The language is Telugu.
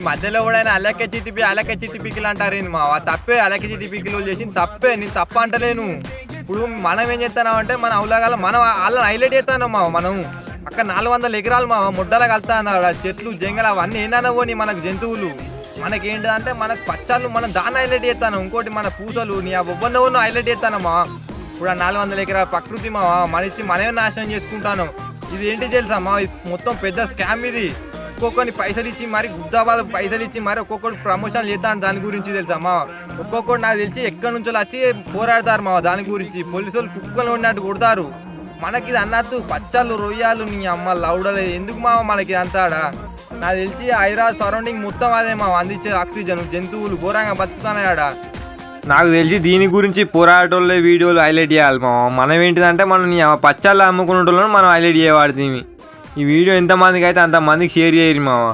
మధ్యలో కూడా అలకే చిటిపికిలు అంటారేంది మావా? తప్పే, అలకే చిటిపికిలు చేసింది తప్పే, నేను తప్ప అంటలేను. ఇప్పుడు మనం ఏం చేస్తున్నాం అంటే మన అవులాగాల మనం వాళ్ళని హైలైట్ చేస్తాను మావ. మనం అక్కడ 400 ఎకరాలు మావ ముడ్డలా కలుతా అన్నారు. చెట్లు జంగలు అవన్నీ ఏంటన్నా పోనీ మనకు జంతువులు. మనకేంటంటే మనకు పచ్చాలు మనం దాన్ని హైలైట్ చేస్తాను. ఇంకోటి మన పూసలు నీ ఆ బొబ్బన్న హైలైట్ చేస్తానమ్మా. ఇప్పుడు ఆ 400 ఎకరాల ప్రకృతి మావా మనిషి మనమే నాశనం చేసుకుంటాను. ఇది ఏంటి తెలుసా మా, మొత్తం పెద్ద స్కామ్ ఇది. ఒక్కొక్కరిని పైసలు ఇచ్చి మరి గుద్దాబాలు పైసలు ఇచ్చి మరి ఒక్కొక్కరు ప్రమోషన్ చేస్తాను దాని గురించి తెలుసా మా. ఒక్కొక్కరు నాకు తెలిసి ఎక్కడి నుంచో వచ్చి పోరాడతారు మా దాని గురించి. పోలీసు వాళ్ళు కుక్కలు ఉన్నట్టు కొడతారు. మనకి ఇది అన్నట్టు పచ్చళ్ళు రొయ్యాలు నీ అమ్మ లౌడలే ఎందుకు మావ మనకి అంతాడా. నాకు తెలిసి హైదరాబాద్ సరౌండింగ్ మొత్తం అదే మా అందించే ఆక్సిజన్. జంతువులు ఘోరంగా బతుకుతున్నాయాడ. నాకు తెలిసి దీని గురించి పోరాటోళ్ళే వీడియోలు హైలైట్ చేయాలి మా. మనం ఏంటిదంటే మనం పచ్చళ్ళు అమ్ముకునే వాళ్ళని మనం హైలైట్ చేయబడుతుంది. ఈ వీడియో ఎంతమందికి అయితే అంతమందికి షేర్ చేయరు మావా.